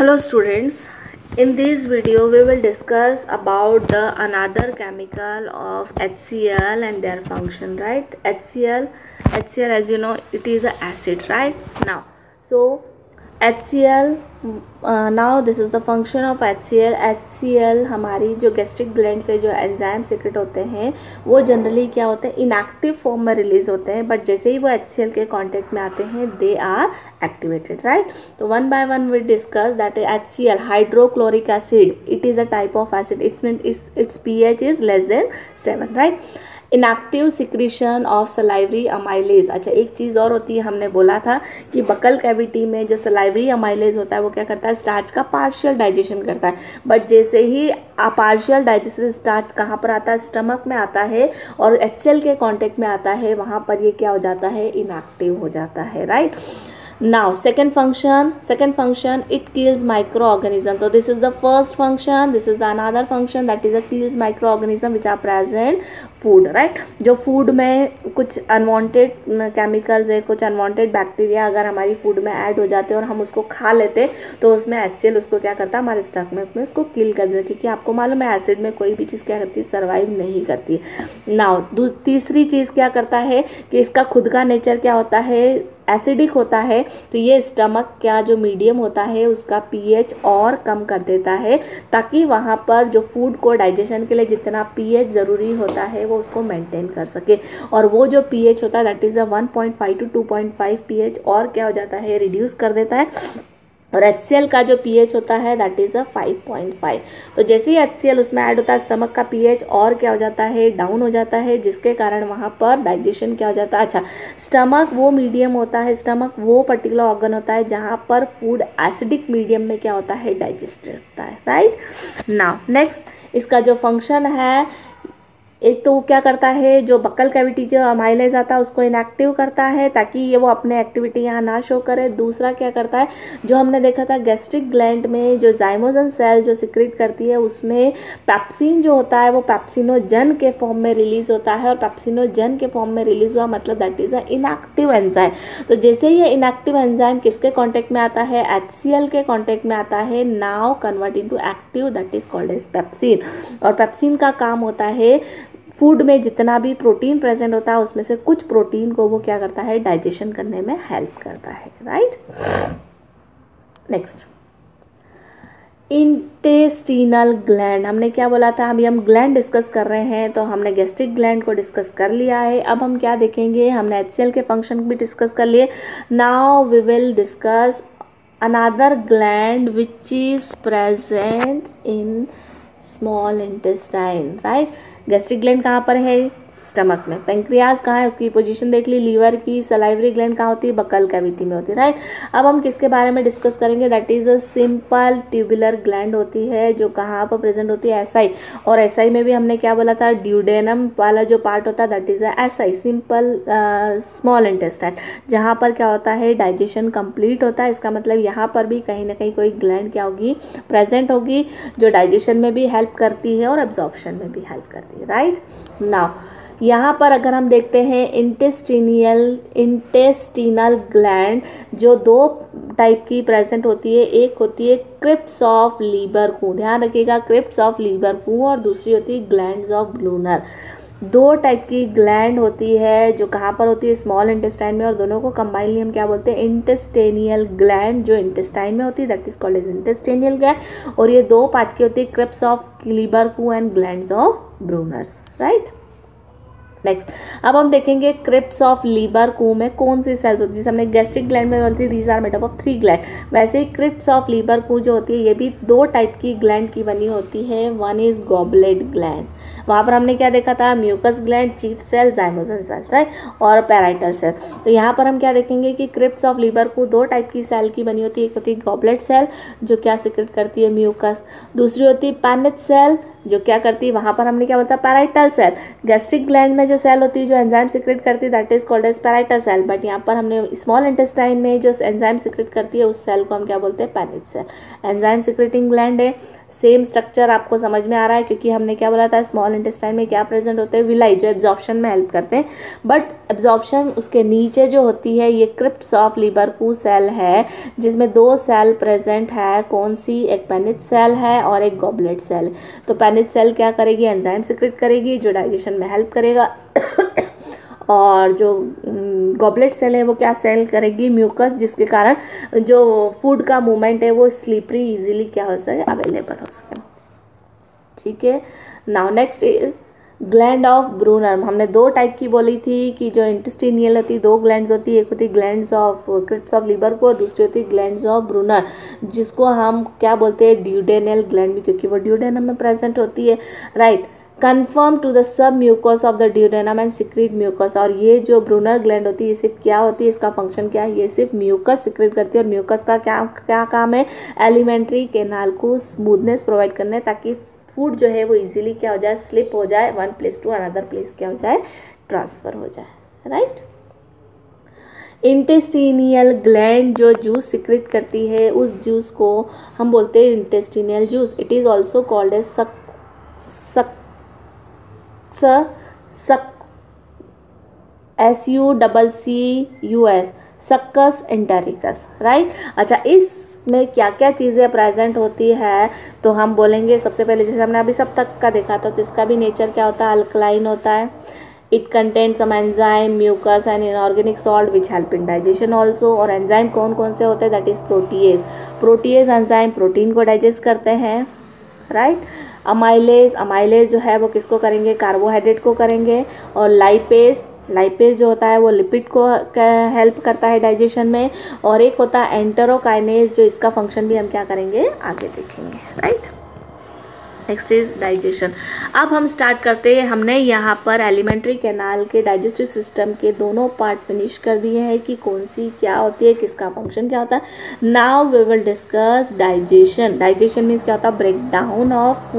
Hello students, in this video we will discuss about the another chemical of HCl and their function, right? HCl as you know it is an acid, right? Now so HCl now this is the function of HCl हमारी जो gastric gland से जो enzyme secret होते हैं वो generally क्या होते हैं, इनएक्टिव फॉर्म में रिलीज होते हैं, बट जैसे ही वो HCl के कांटेक्ट में आते हैं दे आर एक्टिवेटेड, राइट? तो one by one we discuss that HCl hydrochloric acid, it is a type of acid, its pH is less than 7, right? Inactive secretion of salivary amylase. अच्छा, एक चीज़ और होती है, हमने बोला था कि बकल कैविटी में जो सलाइवरी अमाइलेज होता है वो क्या करता है, स्टार्च का पार्शियल डाइजेशन करता है, बट जैसे ही पार्शियल डाइजेस्टेड स्टार्च कहाँ पर आता है, स्टमक में आता है और HCl के कांटेक्ट में आता है, वहाँ पर ये क्या हो जाता है, इनएक्टिव हो जाता है, right? Now second function it kills microorganism. So this is the first function, this is the another function, that is a kills microorganism which are present food, right? जो फूड में कुछ अनवांटेड केमिकल्स है, कुछ unwanted bacteria अगर हमारी food में add हो जाते हैं और हम उसको खा लेते तो उसमें HCl उसको क्या करता है, हमारे स्टमक में उसको किल कर देता है, क्योंकि आपको मालूम है एसिड में कोई भी चीज़ क्या करती है, सर्वाइव नहीं करती। नाउ तीसरी चीज़ क्या करता है कि इसका खुद का नेचर क्या होता है, एसिडिक होता है, तो ये स्टमक का जो मीडियम होता है उसका pH और कम कर देता है, ताकि वहाँ पर जो फूड को डाइजेशन के लिए जितना pH ज़रूरी होता है वो उसको मेंटेन कर सके, और वो जो pH होता है दैट इज़ 1.5 to 2.5 pH और क्या हो जाता है, रिड्यूस कर देता है, और HCl का जो pH होता है दैट इज़ 5.5। तो जैसे ही HCl उसमें ऐड होता है स्टमक का pH और क्या हो जाता है, डाउन हो जाता है, जिसके कारण वहाँ पर डाइजेशन क्या हो जाता है। अच्छा, स्टमक वो मीडियम होता है, स्टमक वो पर्टिकुलर ऑर्गन होता है जहाँ पर फूड एसिडिक मीडियम में क्या होता है, डाइजेस्टेड होता है, राइट? नाउ नेक्स्ट इसका जो फंक्शन है, एक तो क्या करता है, जो बक्कल कैविटी जो अमाइलेज आता है उसको इनएक्टिव करता है ताकि ये वो अपने एक्टिविटी यहाँ ना शो करे। दूसरा क्या करता है, जो हमने देखा था गैस्ट्रिक ग्लैंड में जो जाइमोजन सेल जो सिक्रेट करती है उसमें पैप्सिन जो होता है वो पैप्सिनोजन के फॉर्म में रिलीज होता है, और पैप्सिनोजन के फॉर्म में रिलीज हुआ मतलब that is a inactive enzyme. तो जैसे ये इनएक्टिव एंजाइम किसके कॉन्टेक्ट में आता है, HCl के कॉन्टेक्ट में आता है, now convert into active, that is called as pepsin. और पेप्सिन का काम होता है फूड में जितना भी प्रोटीन प्रेजेंट होता है उसमें से कुछ प्रोटीन को वो क्या करता है, डाइजेशन करने में हेल्प करता है, राइट? नेक्स्ट इंटेस्टिनल ग्लैंड, हमने क्या बोला था, अभी हम ग्लैंड डिस्कस कर रहे हैं, तो हमने गैस्ट्रिक ग्लैंड को डिस्कस कर लिया है। अब हम क्या देखेंगे, हमने HCl के फंक्शन भी डिस्कस कर लिए। Now we will discuss another gland which is present in small intestine, right? Gastric gland कहाँ पर है, स्टमक में। पेंक्रियाज कहाँ है, उसकी पोजीशन देख ली, लीवर की। सलाइवरी ग्लैंड कहाँ होती है, बक्कल कैविटी में होती है, राइट? अब हम किसके बारे में डिस्कस करेंगे, that is a simple tubular gland होती है जो कहाँ पर प्रेजेंट होती है, SI। और SI में भी हमने क्या बोला था, ड्यूडेनम वाला जो पार्ट होता है that is a SI, simple small intestine, जहाँ पर क्या होता है, डाइजेशन कंप्लीट होता है। इसका मतलब यहाँ पर भी कहीं ना कहीं कोई ग्लैंड क्या होगी, प्रेजेंट होगी, जो डाइजेशन में भी हेल्प करती है और एब्जॉर्प्शन में भी हेल्प करती है, राइट? नाउ यहाँ पर अगर हम देखते हैं इंटेस्टिनल ग्लैंड जो दो टाइप की प्रेजेंट होती है, एक होती है क्रिप्स ऑफ लीबरकू, ध्यान रखिएगा, क्रिप्स ऑफ लीबरकू, और दूसरी होती है ग्लैंड्स ऑफ ब्लूनर। दो टाइप की ग्लैंड होती है जो कहाँ पर होती है, स्मॉल इंटेस्टाइन में, और दोनों को कंबाइनली हम क्या बोलते हैं, इंटेस्टेनियल ग्लैंड, जो इंटेस्टाइन में होती है that is called as intestinal gland. और ये दो पार्ट की होती है, crypts of Lieberkuhn and glands of Brunner's, right? Next अब हम देखेंगे क्रिप्स ऑफ लीबरकू में कौन सी सेल्स होती है, जैसे हमने गैस्ट्रिक ग्लैंड में बोलती है these are made up of 3 gland, वैसे ही क्रिप्स ऑफ लीबरकू जो होती है ये भी दो टाइप की ग्लैंड की बनी होती है। वन इज गॉबलेट ग्लैंड, वहाँ पर हमने क्या देखा था, mucus gland, chief cell, zymogen cell, right? और पैराइटल सेल। तो यहाँ पर हम क्या देखेंगे कि क्रिप्स ऑफ लीबरकू दो टाइप की सेल की बनी होती है, एक होती है गॉबलेट सेल जो क्या सिक्रेट करती है, म्यूकस, दूसरी होती है पैनेट सेल जो क्या करती है, वहां पर हमने क्या बोलता है, पैराइटल सेल। गैस्ट्रिक ग्लैंड में जो सेल होती है जो एंजाइम सिक्रेट करती है that is called as parietal cell, but यहाँ पर हमने स्मॉल इंटेस्टाइन में जो एंजाइम सिक्रेट करती है उस सेल को हम क्या बोलते हैं, पैनिच सेल। एंजाइम सिक्रेटिंग ग्लैंड है, सेम स्ट्रक्चर आपको समझ में आ रहा है, क्योंकि हमने क्या बोला था, स्मॉल इंटेस्टाइन में क्या प्रेजेंट होते हैं, विलाई, जो एब्जॉर्प्शन में हेल्प करते हैं, बट एब्जॉर्प्शन उसके नीचे जो होती है ये क्रिप्ट्स ऑफ लिबरकू सेल है, जिसमें 2 सेल प्रेजेंट है। कौन सी, एक पैनिच सेल है और एक गॉबलेट सेल। तो पैनिच सेल क्या करेगी, एंजाइम सिक्रेट करेगी जो डाइजेशन में हेल्प करेगा और जो गॉबलेट सेल है वो क्या सेल करेगी, म्यूकस, जिसके कारण जो फूड का मूवमेंट है वो स्लीपरी इजीली क्या हो सके, अवेलेबल हो सके। ठीक है, now next is gland of Brunner. हमने 2 टाइप की बोली थी कि जो इंटेस्टिनियल होती है, 2 ग्लैंड्स होती है, एक होती है glands of crypts of Libre को और दूसरी होती है ग्लैंड्स ऑफ ब्रूनर, जिसको हम क्या बोलते हैं, ड्यूडेनल ग्लैंड भी, क्योंकि वो ड्यूडेनम में प्रेजेंट होती है, right. Confirm to the sub mucus of the duodenum and secrete mucus. और ये जो ब्रूनर ग्लैंड होती है ये सिर्फ क्या होती है, इसका फंक्शन क्या है, ये सिर्फ म्यूकस सिक्रेट करती है। और म्यूकस का क्या काम है, एलिमेंट्री कैनाल को स्मूथनेस प्रोवाइड करना है, ताकि फूड जो है वो इजीली क्या हो जाए, स्लिप हो जाए, one place to another place क्या हो जाए, ट्रांसफर हो जाए, राइट। इंटेस्टिनियल ग्लैंड जो जूस सिक्रेट करती है उस जूस को हम बोलते हैं intestinal juice. It is also called as succus entericus, right. अच्छा, इसमें क्या क्या चीज़ें प्रेजेंट होती है तो हम बोलेंगे, सबसे पहले जैसे हमने अभी सब तक का देखा था, तो इसका भी नेचर क्या होता है, अल्कलाइन होता है। It contains some enzyme, mucus and inorganic salt which help in digestion also. और एंजाइम कौन कौन से होते हैं, that is protease. Protease enzyme protein को डाइजेस्ट करते हैं, राइट। अमाइलेज जो है वो किसको करेंगे, कार्बोहाइड्रेट को करेंगे। और लाइपेज जो होता है वो लिपिड को हेल्प करता है डाइजेशन में। और एक होता है एंटेरोकाइनेज, जो इसका फंक्शन भी हम क्या करेंगे, आगे देखेंगे, राइट। Next is digestion. अब हम स्टार्ट करते हैं। हमने यहाँ पर एलिमेंट्री कैनाल के डाइजेस्टिव सिस्टम के दोनों पार्ट फिनिश कर दिए हैं कि कौन सी क्या होती है, किसका फंक्शन क्या होता है। Now we will discuss digestion. Digestion means क्या होता है, break down of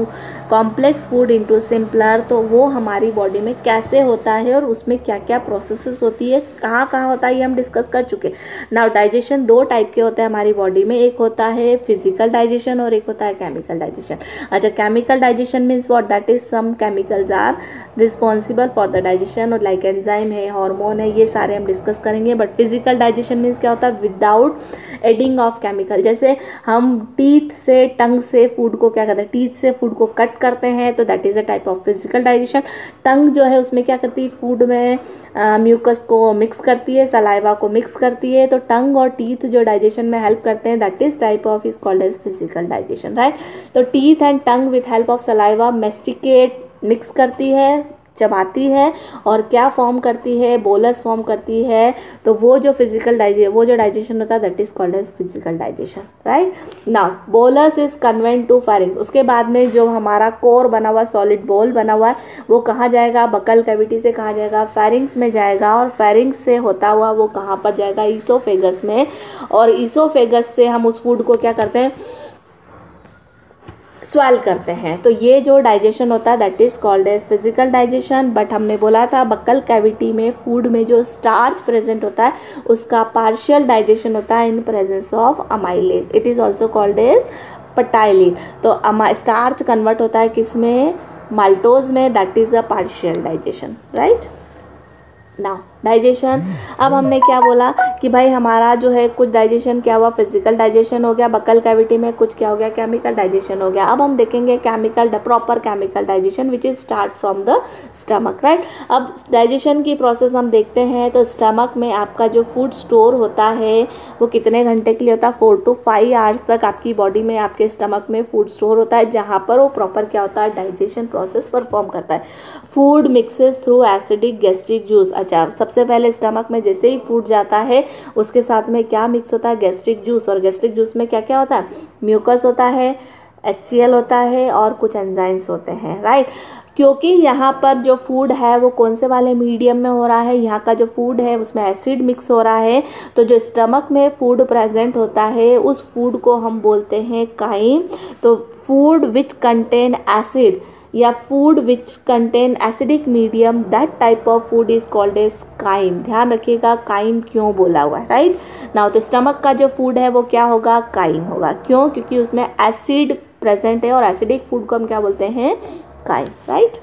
complex food into simpler. तो वो हमारी बॉडी में कैसे होता है और उसमें क्या क्या प्रोसेसेस होती है, कहाँ कहाँ होता है, ये हम डिस्कस कर चुके। नाउ डाइजेशन 2 टाइप के होते हैं हमारी बॉडी में, एक होता है फिजिकल डाइजेशन और एक होता है केमिकल डाइजेशन। अच्छा, chemical digestion means what, that is some chemicals are responsible for the digestion, और लाइक एंजाइम है, हार्मोन है, ये सारे हम डिस्कस करेंगे। बट फिजिकल डाइजेशन मीन्स क्या होता है, विदाउट एडिंग ऑफ केमिकल। जैसे हम टीथ से, टंग से फूड को क्या करते हैं, टीथ से फूड को कट करते हैं, तो that is a type of physical digestion. Tongue जो है उसमें क्या करती है, फूड में म्यूकस को मिक्स करती है, सलाइवा को मिक्स करती है। तो टंग और टीथ जो डाइजेशन में हेल्प करते हैं, that is type of is called as physical digestion, right. तो teeth and tongue with help of saliva masticate, mix करती है, चबाती है, और क्या फॉर्म करती है, बोलस फॉर्म करती है। तो वो जो डाइजेशन होता है that is called as physical digestion, right. Now bolus is convent to pharynx. उसके बाद में जो हमारा कोर बना हुआ, सॉलिड बोल बना हुआ है, वो कहाँ जाएगा, बकल कैविटी से कहाँ जाएगा, फेरिंक्स में जाएगा। और फेरिंक्स से होता हुआ वो कहाँ पर जाएगा, ईसोफेगस में। और ईसोफेगस से हम उस फूड को क्या करते हैं, स्वेल करते हैं। तो ये जो डाइजेशन होता है that is called as physical digestion. But हमने बोला था बक्कल कैविटी में फूड में जो स्टार्च प्रेजेंट होता है उसका पार्शियल डाइजेशन होता है in presence of amylase. It is also called as ptyalin. तो स्टार्च कन्वर्ट होता है किसमें, माल्टोज में, that is a partial digestion, right. Now digestion, अब हमने क्या बोला कि भाई हमारा जो है कुछ डाइजेशन क्या हुआ, फिजिकल डाइजेशन हो गया बक्कल कैविटी में, कुछ क्या हो गया, केमिकल डाइजेशन हो गया। अब हम देखेंगे proper chemical digestion which is start from the stomach, right. अब डाइजेशन की प्रोसेस हम देखते हैं तो स्टमक में आपका जो फूड स्टोर होता है वो कितने घंटे के लिए होता है, 4 to 5 आवर्स तक आपकी बॉडी में, आपके स्टमक में फूड स्टोर होता है, जहाँ पर वो प्रॉपर क्या होता है, डाइजेशन प्रोसेस परफॉर्म करता है। Food mixes through acidic gastric juice. अच्छा, सबसे पहले स्टमक में जैसे ही फूड जाता है उसके साथ में क्या मिक्स होता है, गैस्ट्रिक जूस। और गैस्ट्रिक जूस में क्या क्या होता है, म्यूकस होता है, HCl होता है और कुछ एंजाइम्स होते हैं, राइट। क्योंकि यहाँ पर जो फूड है वो कौन से वाले मीडियम में हो रहा है, यहाँ का जो फूड है उसमें एसिड मिक्स हो रहा है। तो जो स्टमक में फूड प्रेजेंट होता है उस फूड को हम बोलते हैं काइम। तो फूड विच कंटेन एसिड या food which contain acidic medium, that type of food is called as chyme. ध्यान रखिएगा काइम क्यों बोला हुआ है, राइट नाउ। तो स्टमक का जो फूड है वो क्या होगा, काइम होगा। क्यों? क्योंकि उसमें एसिड प्रेजेंट है और एसिडिक फूड को हम क्या बोलते हैं, काइम, राइट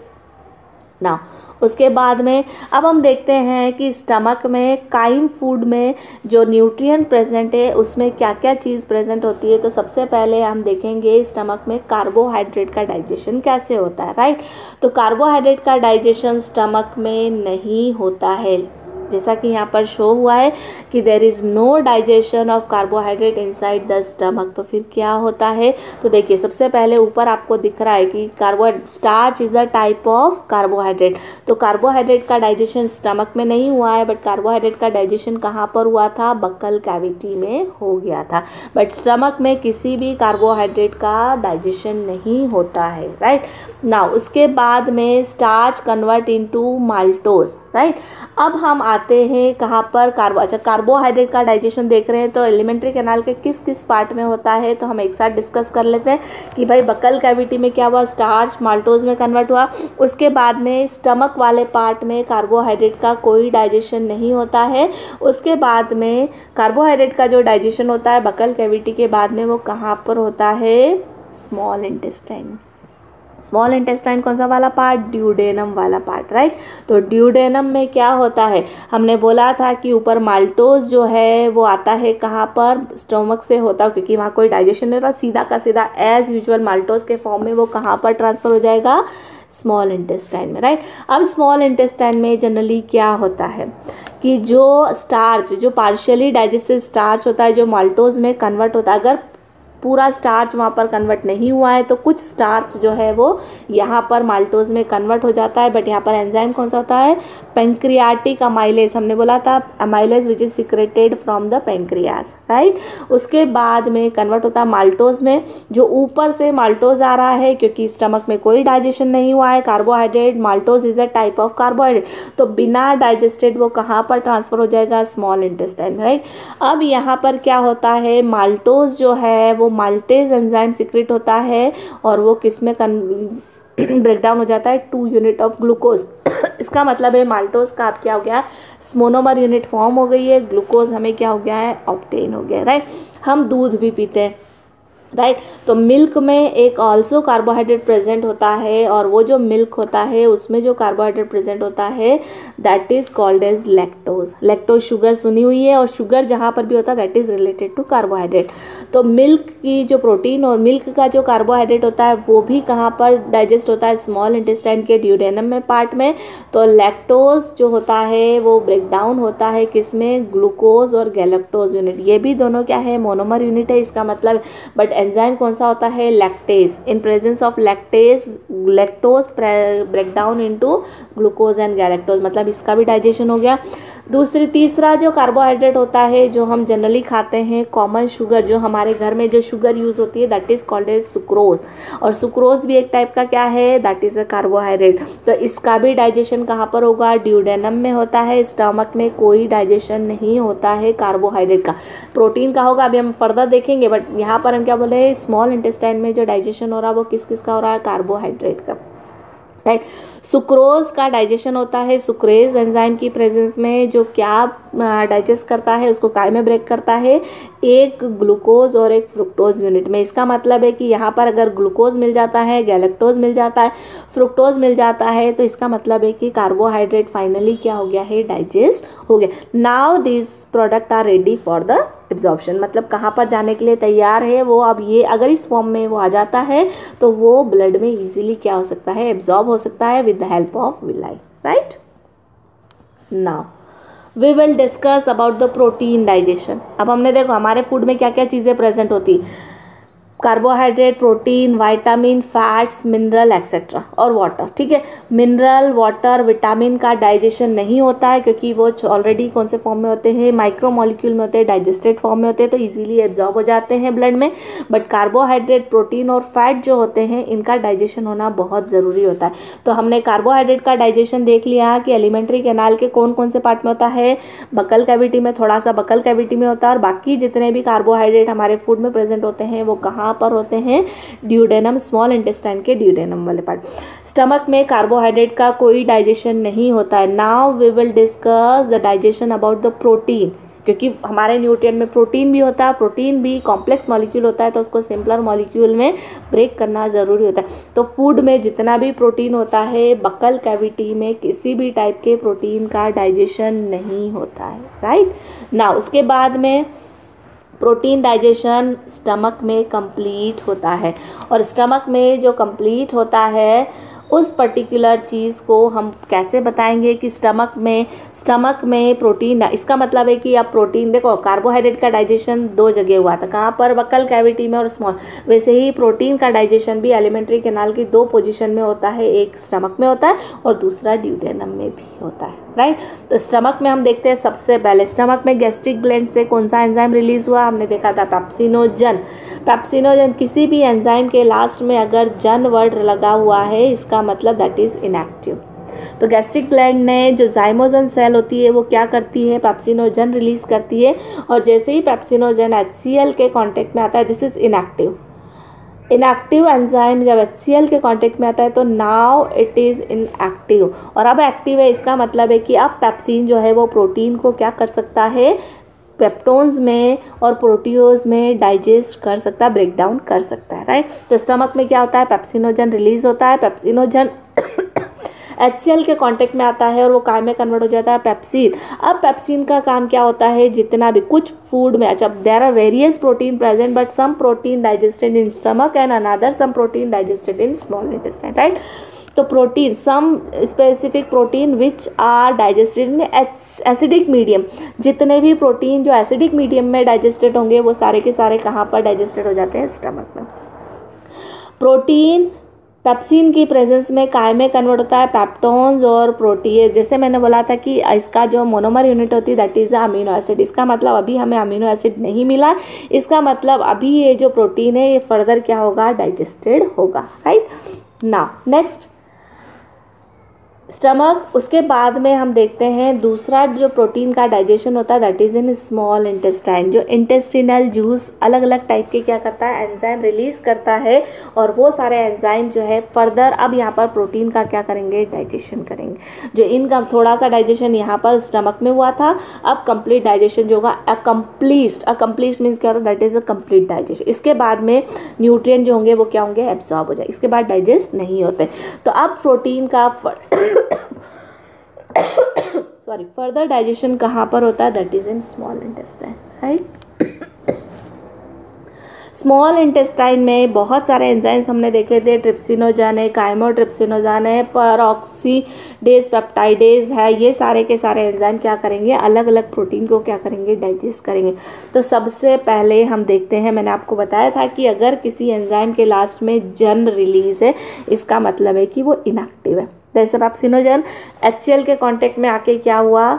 नाउ। उसके बाद में अब हम देखते हैं कि स्टमक में काइम फूड में जो न्यूट्रिएंट प्रेजेंट है उसमें क्या क्या चीज़ प्रेजेंट होती है। तो सबसे पहले हम देखेंगे स्टमक में कार्बोहाइड्रेट का डाइजेशन कैसे होता है, राइट। तो कार्बोहाइड्रेट का डाइजेशन स्टमक में नहीं होता है, जैसा कि यहाँ पर शो हुआ है कि there is no digestion of carbohydrate inside the stomach. तो फिर क्या होता है, तो देखिए सबसे पहले ऊपर आपको दिख रहा है कि starch is a type of carbohydrate. तो कार्बोहाइड्रेट का डाइजेशन स्टमक में नहीं हुआ है, बट कार्बोहाइड्रेट का डाइजेशन कहाँ पर हुआ था, बक्कल कैविटी में हो गया था। बट स्टमक में किसी भी कार्बोहाइड्रेट का डाइजेशन नहीं होता है, राइट नाउ। उसके बाद में starch convert into maltose, right. अब हम आते हैं कहाँ पर, कार्बोहाइड्रेट का डाइजेशन देख रहे हैं तो एलिमेंट्री कैनाल के किस किस पार्ट में होता है, तो हम एक साथ डिस्कस कर लेते हैं कि भाई बक्कल कैविटी में क्या हुआ, स्टार्च माल्टोज में कन्वर्ट हुआ। उसके बाद में स्टमक वाले पार्ट में कार्बोहाइड्रेट का कोई डाइजेशन नहीं होता है। उसके बाद में कार्बोहाइड्रेट का जो डाइजेशन होता है बक्कल कैविटी के बाद में वो कहाँ पर होता है, स्मॉल इंटेस्टाइन। स्मॉल इंटेस्टाइन कौन सा वाला पार्ट, ड्यूडेनम वाला पार्ट, राइट। तो ड्यूडेनम में क्या होता है, हमने बोला था कि ऊपर माल्टोज जो है वो आता है कहाँ पर, स्टमक से होता है, क्योंकि वहाँ कोई डाइजेशन नहीं होता, सीधा का सीधा एज यूजुअल माल्टोज के फॉर्म में वो कहाँ पर ट्रांसफर हो जाएगा, स्मॉल इंटेस्टाइन में, राइट। अब स्मॉल इंटेस्टाइन में जनरली क्या होता है कि जो स्टार्च, जो पार्शियली डाइजेस्टेड स्टार्च होता है जो माल्टोज में कन्वर्ट होता है, अगर पूरा स्टार्च वहाँ पर कन्वर्ट नहीं हुआ है तो कुछ स्टार्च जो है वो यहाँ पर माल्टोज में कन्वर्ट हो जाता है। बट यहाँ पर एंजाइम कौन सा होता है, पेंक्रियाटिक अमाइलेज। हमने बोला था amylase which is secreted from the pancreas, right. उसके बाद में कन्वर्ट होता है माल्टोज में, जो ऊपर से माल्टोज आ रहा है क्योंकि स्टमक में कोई डाइजेशन नहीं हुआ है, carbohydrate, maltose is a type of carbohydrate, तो बिना डाइजेस्टेड वो कहाँ पर ट्रांसफर हो जाएगा, स्मॉल इंटेस्टाइन, राइट। अब यहाँ पर क्या होता है, माल्टोज जो है वो माल्टेज एंजाइम सिक्रेट होता है और वो किस में ब्रेक डाउन हो जाता है, 2 यूनिट ऑफ ग्लूकोज। इसका मतलब है माल्टोज का आप क्या हो गया, मोनोमर यूनिट फॉर्म हो गई है, ग्लूकोज हमें क्या हो गया है, ऑब्टेन हो गया, राइट। हम दूध भी पीते हैं, राइट। तो मिल्क में एक ऑल्सो कार्बोहाइड्रेट प्रेजेंट होता है और वो जो मिल्क होता है उसमें जो कार्बोहाइड्रेट प्रेजेंट होता है that is called as lactose. Lactose sugar सुनी हुई है और शुगर जहाँ पर भी होता है that is related to carbohydrate. तो मिल्क की जो प्रोटीन और मिल्क का जो कार्बोहाइड्रेट होता है वो भी कहाँ पर डाइजेस्ट होता है, स्मॉल इंटेस्टाइन के ड्यूडेनम में पार्ट में। तो लैक्टोज जो होता है वो ब्रेक डाउन होता है किसमें, ग्लूकोज और गैलेक्टोज यूनिट। ये भी दोनों क्या है, मोनोमर यूनिट है इसका मतलब। बट एंजाइम कौन सा होता है, lactase. In presence of lactase lactose break down into glucose and galactose, मतलब इसका भी डाइजेशन हो गया। तीसरा जो कार्बोहाइड्रेट होता है जो हम जनरली खाते हैं, कॉमन शुगर, जो हमारे घर में जो शुगर यूज होती है that is called as sucrose. और सुक्रोज भी एक टाइप का क्या है, दैट इज अ कार्बोहाइड्रेट। तो इसका भी डाइजेशन कहाँ पर होगा, ड्यूडेनम में होता है। स्टमक में कोई डाइजेशन नहीं होता है कार्बोहाइड्रेट का। प्रोटीन का होगा, अभी हम फर्दर देखेंगे, बट यहाँ पर हम क्या बोले, स्मॉल इंटेस्टाइन में जो डाइजेशन हो रहा है वो किस किस का हो रहा है, कार्बोहाइड्रेट का, राइट। सुक्रोज का डाइजेशन होता है सुक्रेज एंजाइम की प्रेजेंस में, जो क्या डाइजेस्ट करता है, उसको काय में ब्रेक करता है, एक ग्लूकोज और एक फ्रुक्टोज यूनिट में। इसका मतलब है कि यहाँ पर अगर ग्लूकोज मिल जाता है, गैलेक्टोज मिल जाता है, फ्रुक्टोज मिल जाता है, तो इसका मतलब है कि कार्बोहाइड्रेट फाइनली क्या हो गया है, डाइजेस्ट हो गया। Now this product are ready for the absorption, मतलब कहाँ पर जाने के लिए तैयार है वो। अब ये अगर इस फॉर्म में वो आ जाता है तो वो ब्लड में इजीली क्या हो सकता है, एब्जॉर्ब हो सकता है with the help of villi, right. Now we will discuss about the protein digestion. अब हमने देखो हमारे फूड में क्या क्या चीज़ें प्रेजेंट होती, carbohydrate, protein, vitamin, fats, mineral etcetera और वाटर, ठीक है। मिनरल, वाटर, विटामिन का डाइजेशन नहीं होता है क्योंकि वो ऑलरेडी कौन से फॉर्म में होते हैं, माइक्रो मॉलिक्यूल में होते हैं, डाइजेस्टेड फॉर्म में होते हैं, तो इजीली एब्जॉर्ब हो जाते हैं ब्लड में। बट कार्बोहाइड्रेट, प्रोटीन और फैट जो होते हैं इनका डाइजेशन होना बहुत ज़रूरी होता है। तो हमने कार्बोहाइड्रेट का डाइजेशन देख लिया कि एलिमेंट्री कैनाल के कौन कौन से पार्ट में होता है, बकल कैविटी में, थोड़ा सा बकल कैविटी में होता है, और बाकी जितने भी कार्बोहाइड्रेट हमारे फूड में प्रेजेंट होते हैं वो कहाँ कहाँ पर होते हैं, ड्यूडेनम, स्मॉल इंटेस्टाइन के ड्यूडेनम वाले पार्ट। स्टमक में कार्बोहाइड्रेट का कोई डाइजेशन नहीं होता है। Now we will discuss the digestion about the protein, क्योंकि हमारे न्यूट्रिएंट में प्रोटीन भी होता है, प्रोटीन भी कॉम्प्लेक्स मॉलिक्यूल होता है, तो उसको सिंपलर मॉलिक्यूल में ब्रेक करना ज़रूरी होता है। तो फूड में जितना भी प्रोटीन होता है, बकल कैविटी में किसी भी टाइप के प्रोटीन का डाइजेशन नहीं होता है, राइट ना। उसके बाद में प्रोटीन डाइजेशन स्टमक में कंप्लीट होता है, और स्टमक में जो कंप्लीट होता है उस पर्टिकुलर चीज़ को हम कैसे बताएंगे कि स्टमक में प्रोटीन, इसका मतलब है कि अब प्रोटीन, देखो कार्बोहाइड्रेट का डाइजेशन दो जगह हुआ था, कहाँ पर, बकल कैविटी में और स्मॉल। वैसे ही प्रोटीन का डाइजेशन भी एलिमेंट्री कैनाल की दो पोजीशन में होता है, एक स्टमक में होता है और दूसरा ड्यूडेनम में भी होता है, राइट। तो स्टमक में हम देखते हैं सबसे पहले स्टमक में गैस्ट्रिक ग्लैंड से कौन सा एंजाइम रिलीज हुआ, हमने देखा था पेप्सिनोजन। पेप्सिनोजन, किसी भी एंजाइम के लास्ट में अगर जन वर्ड लगा हुआ है इसका मतलब दैट इज इनएक्टिव। तो गैस्ट्रिक ग्लैंड ने जो जाइमोजन सेल होती है वो क्या करती है, पेप्सिनोजन रिलीज करती है, और जैसे ही पेप्सिनोजन HCl के कांटेक्ट में आता है, this is inactive. Inactive enzyme जब HCl के कांटेक्ट में आता है तो नाउ इट इज इनएक्टिव, और अब एक्टिव है, इसका मतलब है कि अब पेप्सिन जो है वो प्रोटीन को क्या कर सकता है, पेप्टोन्स में और प्रोटीओज में डाइजेस्ट कर सकता है, ब्रेक डाउन कर सकता है, राइट। तो स्टमक में क्या होता है, पेप्सिनोजन रिलीज होता है, पेप्सिनोजन HCl के कांटेक्ट में आता है और वो काय में कन्वर्ट हो जाता है पेप्सिन। अब पेप्सिन का काम क्या होता है, जितना भी कुछ फूड में, अच्छा there are various protein present but some protein digested in stomach and another some protein digested in small intestine, right. तो protein, some specific protein which are digested in acidic medium, जितने भी protein जो acidic medium में digested होंगे वो सारे के सारे कहाँ पर डाइजेस्टेड हो जाते हैं, स्टमक में। प्रोटीन पेप्सिन की प्रेजेंस में काय में कन्वर्ट होता है पेप्टोन्स और प्रोटीएज। जैसे मैंने बोला था कि इसका जो मोनोमर यूनिट होती है दैट इज अमीनो एसिड, इसका मतलब अभी हमें अमीनो एसिड नहीं मिला, इसका मतलब अभी ये जो प्रोटीन है ये फर्दर क्या होगा, डाइजेस्टेड होगा, राइट। नाउ नेक्स्ट स्टमक, उसके बाद में हम देखते हैं दूसरा जो प्रोटीन का डाइजेशन होता है that is in small intestine. जो इंटेस्टिनल जूस अलग अलग टाइप के क्या करता है, एंजाइम रिलीज करता है, और वो सारे एंजाइम जो है फर्दर अब यहाँ पर प्रोटीन का क्या करेंगे, डाइजेशन करेंगे। जो इनका थोड़ा सा डाइजेशन यहाँ पर स्टमक में हुआ था, अब कंप्लीट डाइजेशन जो होगा, अकम्प्लीट मीन्स क्या होता है, that is a complete digestion. इसके बाद में न्यूट्रिएंट जो होंगे वो क्या होंगे, एब्जॉर्ब हो जाए, इसके बाद डाइजेस्ट नहीं होते। तो अब प्रोटीन का फर्दर डाइजेशन कहाँ पर होता है, that is in small intestine, right. Small intestine में बहुत सारे एंजाइम्स हमने देखे थे, ट्रिप्सिनोजन है, काइमोट्रिप्सिनोजन है, परऑक्सीडेज पेप्टाइडेज है, ये सारे के सारे एंजाइम क्या करेंगे, अलग अलग प्रोटीन को क्या करेंगे, डाइजेस्ट करेंगे। तो सबसे पहले हम देखते हैं, मैंने आपको बताया था कि अगर किसी एंजाइम के लास्ट में जन रिलीज है इसका मतलब है कि वो इनएक्टिव है। जैसे पेप्सिनोजन HCl के कांटेक्ट में आके क्या हुआ,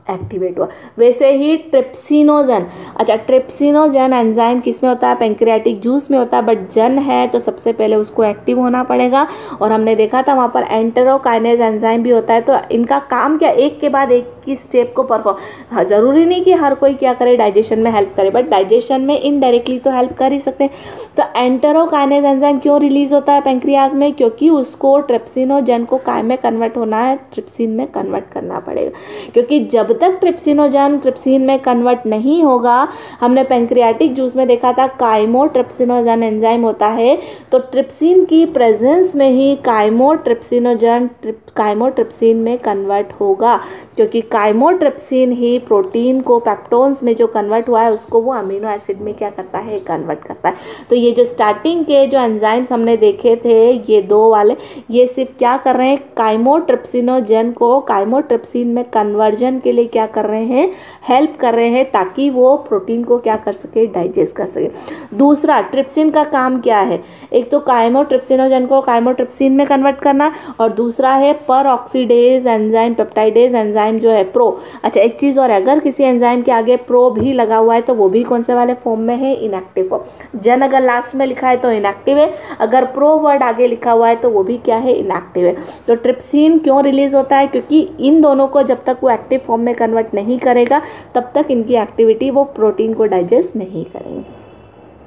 एक्टिवेट हुआ। वैसे ही ट्रिप्सिनोजन, अच्छा ट्रिप्सिनोजन एंजाइम किस में होता है, पैंक्रियाटिक जूस में होता है, बट जन है तो सबसे पहले उसको एक्टिव होना पड़ेगा, और हमने देखा था वहाँ पर एंटेरोकाइनेज एंजाइम भी होता है। तो इनका काम क्या, एक के बाद एक की स्टेप को परफॉर्म, ज़रूरी नहीं कि हर कोई क्या करे, डाइजेशन में हेल्प करे, बट डाइजेशन में इनडायरेक्टली तो हेल्प कर ही सकते हैं। तो एंटेरोकाइनेज एंजाइम क्यों रिलीज होता है पैंक्रियाज में, क्योंकि उसको ट्रिप्सिनोजन को काय में कन्वर्ट होना है, ट्रिप्सिन में कन्वर्ट करना पड़ेगा, क्योंकि जब तक ट्रिप्सिनोजन ट्रिप्सिन में कन्वर्ट नहीं होगा, हमने पैंक्रियाटिक जूस में देखा था काइमोट्रिप्सिनोजन एंजाइम होता है, तो ट्रिप्सिन की प्रेजेंस में ही काइमोट्रिप्सिनोजन काइमोट्रिप्सिन में कन्वर्ट होगा, क्योंकि काइमोट्रिप्सिन ही प्रोटीन को पेप्टोन्स में जो कन्वर्ट हुआ है उसको वो अमीनो एसिड में क्या करता है, कन्वर्ट करता है। तो ये जो स्टार्टिंग के जो एंजाइम्स हमने देखे थे ये दो वाले, ये सिर्फ क्या कर रहे हैं, काइमोट्रिप्सिनोजन को काइमोट्रिप्सिन में कन्वर्जन के लिए क्या कर रहे हैं, हेल्प कर रहे हैं, ताकि वो प्रोटीन को क्या कर सके, डाइजेस्ट कर सके। दूसरा ट्रिप्सिन का काम क्या है, एक तो काइमोट्रिप्सिनोजन को काइमोट्रिप्सिन में कन्वर्ट करना, और दूसरा है परऑक्सीडेज एंजाइम पेप्टाइडेज एंजाइम जो है प्रो। अच्छा एक चीज और, अगर किसी एंजाइम के आगे प्रो भी लगा हुआ है तो वो भी कौन से वाले फॉर्म में है, इनएक्टिव फॉर्म। जन अगर लास्ट में लिखा है तो इनएक्टिव है, अगर प्रो वर्ड आगे लिखा हुआ है तो वो भी क्या है, इनएक्टिव है। तो ट्रिप्सिन क्यों रिलीज होता है, क्योंकि इन दोनों को जब तक वो एक्टिव फॉर्म में कन्वर्ट नहीं करेगा तब तक इनकी एक्टिविटी वो प्रोटीन को डाइजेस्ट नहीं करेंगे।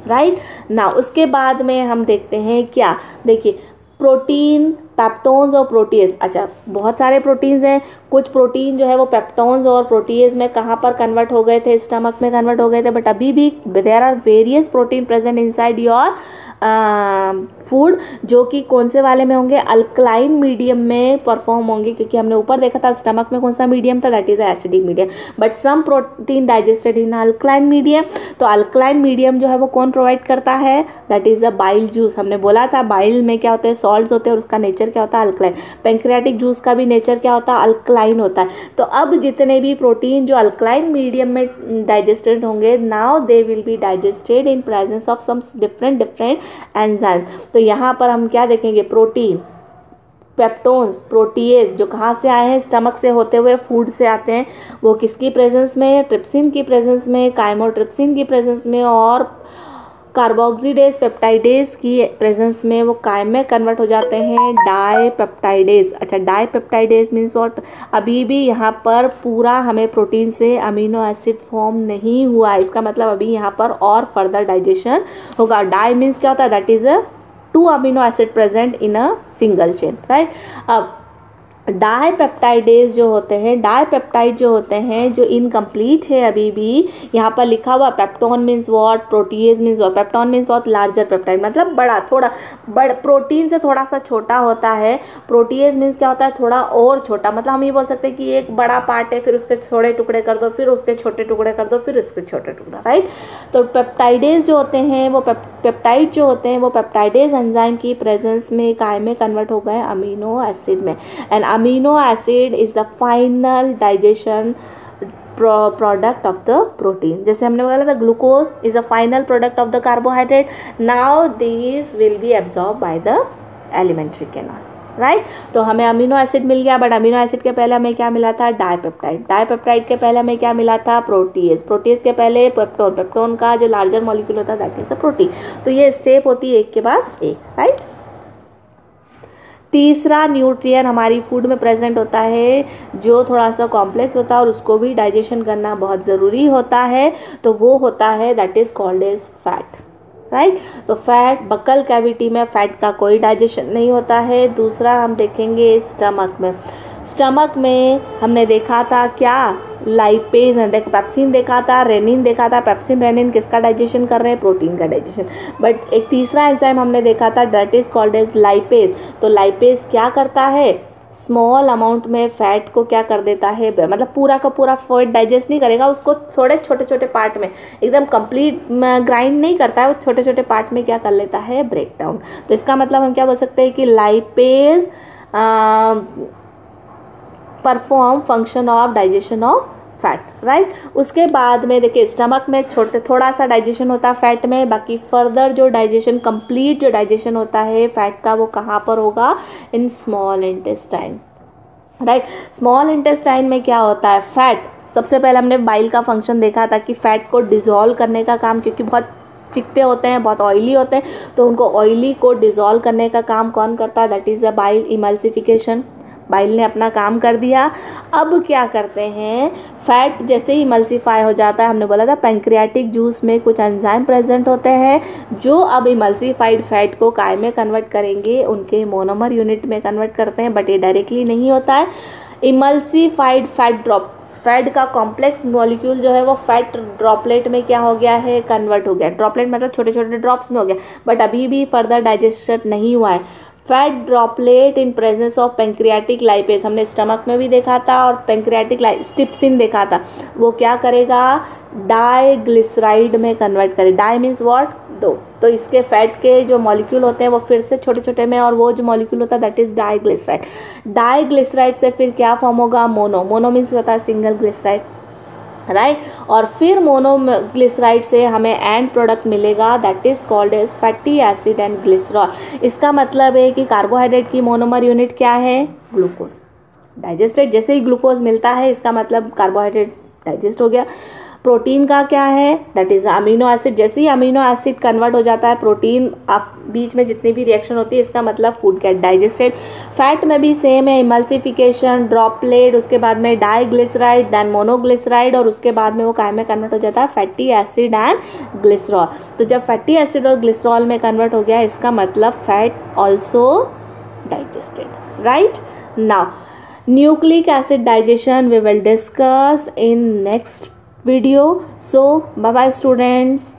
राइट ना। उसके बाद में हम देखते हैं क्या, देखिए प्रोटीन, पेप्टोन्स और प्रोटीएज। अच्छा, बहुत सारे प्रोटीन्स हैं, कुछ प्रोटीन जो है वो पेप्टोन्स और प्रोटीएज में कहाँ पर कन्वर्ट हो गए थे, स्टमक में कन्वर्ट हो गए थे, बट अभी भी there are various protein present inside your food, जो कि कौन से वाले में होंगे, अल्कलाइन मीडियम में परफॉर्म होंगे, क्योंकि हमने ऊपर देखा था स्टमक में कौन सा मीडियम था, that is acidic medium, but some protein digested in alkaline medium. तो अल्कलाइन मीडियम जो है वो कौन प्रोवाइड करता है, that is a bile juice. हमने बोला था बाइल में क्या होते हैं, सॉल्ट्स होते हैं, और उसका नेचर क्या होता है, अल्कलाइन। पैंक्रियाटिक जूस का भी नेचर क्या होता है, अल्कलाइन होता है। तो अब जितने भी प्रोटीन जो अल्कलाइन मीडियम में डाइजेस्टेड होंगे, now they will be digested in presence of some different enzyme. तो यहाँ पर हम क्या देखेंगे, प्रोटीन, पेप्टोन्स, प्रोटीएज जो कहाँ से आए हैं, स्टमक से होते हुए फूड से आते हैं, वो किसकी प्रेजेंस में, ट्रिप्सिन की प्रेजेंस में, काइमोट्रिप्सिन की प्रेजेंस में, और कार्बोक्सीडेज पेप्टाइडेज की प्रेजेंस में वो काय में कन्वर्ट हो जाते हैं डाईपेप्टाइडेज। अच्छा, डाईपेप्टाइडेज मीन्स व्हाट, अभी भी यहाँ पर पूरा हमें प्रोटीन से अमीनो एसिड फॉर्म नहीं हुआ है, इसका मतलब अभी यहाँ पर और फर्दर डाइजेशन होगा। डाई मीन्स क्या होता है, that is a 2 amino acid present in a single chain, right. अब डाईपेप्टाइडेज जो होते हैं, डाईपेप्टाइड जो होते हैं जो इनकम्प्लीट है अभी भी, यहाँ पर लिखा हुआ peptone means what, protease means what, peptone means what, larger peptide, मतलब बड़ा, थोड़ा बड़ा, प्रोटीन से थोड़ा सा छोटा होता है। प्रोटीएज मीन्स क्या होता है, थोड़ा और छोटा, मतलब हम ये बोल सकते हैं कि एक बड़ा पार्ट है, फिर उसके थोड़े टुकड़े कर दो, फिर उसके छोटे टुकड़े कर दो, फिर उसके छोटे टुकड़ा, राइट। तो पेप्टाइडेज जो होते हैं वो पेप्टाइड जो होते हैं वो पेप्टाइडेज एंजाइम की प्रेजेंस में काय में कन्वर्ट हो गए अमीनो एसिड में, and amino acid is the final digestion product of the protein। जैसे हमने बोला था glucose is a final product of the carbohydrate, now these will be absorbed by the alimentary canal, right. तो हमें amino acid मिल गया, but amino acid के पहले हमें क्या मिला था, डाईपेप्टाइड, डाईपेप्टाइड के पहले हमें क्या मिला था, प्रोटीएज, प्रोटीएज के पहले पेप्टोन, पेप्टोन का जो लार्जर मॉलिक्यूल होता है दैट इज अ प्रोटीन। तो ये स्टेप होती है एक के बाद एक, राइट। तीसरा न्यूट्रिएंट हमारी फूड में प्रेजेंट होता है जो थोड़ा सा कॉम्प्लेक्स होता है और उसको भी डाइजेशन करना बहुत ज़रूरी होता है, तो वो होता है that is called as fat, right. तो फैट, बकल कैविटी में फैट का कोई डाइजेशन नहीं होता है। दूसरा हम देखेंगे स्टमक में, स्टमक में हमने देखा था क्या, लाइपेज, देखो पेप्सिन देखा था, रेनिन देखा था, पेप्सिन रेनिन किसका डाइजेशन कर रहे हैं, प्रोटीन का डाइजेशन। बट एक तीसरा एंजाइम हमने देखा था that is called as lipase. तो लाइपेज क्या करता है, स्मॉल अमाउंट में फैट को क्या कर देता है, मतलब पूरा का पूरा फैट डाइजेस्ट नहीं करेगा, उसको थोड़े छोटे छोटे पार्ट में, एकदम कंप्लीट ग्राइंड नहीं करता है, वो छोटे छोटे पार्ट में क्या कर लेता है, ब्रेक डाउन। तो इसका मतलब हम क्या बोल सकते हैं कि lipase perform function of digestion of fat, right. उसके बाद में देखिए स्टमक में छोटे थोड़ा सा डाइजेशन होता है फैट में, बाकी फर्दर जो डाइजेशन, कंप्लीट जो डाइजेशन होता है फैट का वो कहाँ पर होगा, इन small intestine, right. Small intestine में क्या होता है, फैट, सबसे पहले हमने बाइल का फंक्शन देखा था कि फैट को डिसॉल्व करने का काम, क्योंकि बहुत चिकटे होते हैं, बहुत ऑयली होते हैं, तो उनको ऑयली को डिसॉल्व करने का काम कौन करता है, that is a bile emulsification. Bile ने अपना काम कर दिया। अब क्या करते हैं, फैट जैसे ही इमल्सिफाई हो जाता है, हमने बोला था पैंक्रियाटिक जूस में कुछ एंजाइम प्रेजेंट होते हैं जो अब इमल्सिफाइड फैट को काय में कन्वर्ट करेंगे, उनके मोनोमर यूनिट में कन्वर्ट करते हैं, बट ये डायरेक्टली नहीं होता है। इमल्सिफाइड फैट ड्रॉप, फैट का कॉम्प्लेक्स मॉलिक्यूल जो है वो फैट ड्रॉपलेट में क्या हो गया है, कन्वर्ट हो गया। ड्रॉपलेट मतलब छोटे छोटे ड्रॉप्स में हो गया, बट अभी भी फर्दर डाइजेशन नहीं हुआ है। Fat droplet in presence of pancreatic lipase, हमने स्टमक में भी देखा था और पैंक्रियाटिक स्टिप्सिन देखा था, वो क्या करेगा, डाइग्लिसराइड में कन्वर्ट करे। डाई मीन्स व्हाट, दो, तो इसके फैट के जो मॉलिक्यूल होते हैं वो फिर से छोटे छोटे में, और वो जो मॉलिक्यूल होता है दैट इज डाइग्लिसराइड। डाइग्लिसराइड से फिर क्या फॉर्म होगा, मोनो, मोनो मीन्स होता है सिंगल ग्लिसराइड, राइट। और फिर मोनोग्लिसराइड से हमें एंड प्रोडक्ट मिलेगा that is called as fatty acid and glycerol. इसका मतलब है कि कार्बोहाइड्रेट की मोनोमर यूनिट क्या है, ग्लूकोज। डाइजेस्टेड जैसे ही ग्लूकोज मिलता है इसका मतलब कार्बोहाइड्रेट डाइजेस्ट हो गया। प्रोटीन का क्या है, दैट इज अमीनो एसिड। जैसे ही अमीनो एसिड कन्वर्ट हो जाता है प्रोटीन, आप बीच में जितनी भी रिएक्शन होती है इसका मतलब फूड गेट डाइजेस्टेड। फैट में भी सेम है, इमल्सिफिकेशन, ड्रॉपलेट, उसके बाद में डाइग्लिसराइड, देन मोनोग्लिसराइड, और उसके बाद में वो काय में कन्वर्ट हो जाता है, फैटी एसिड एंड ग्लिसरॉल। तो जब फैटी एसिड और ग्लिसरॉल में कन्वर्ट हो गया इसका मतलब fat also digested, right. Now nucleic acid digestion we will discuss in next video. So bye bye students.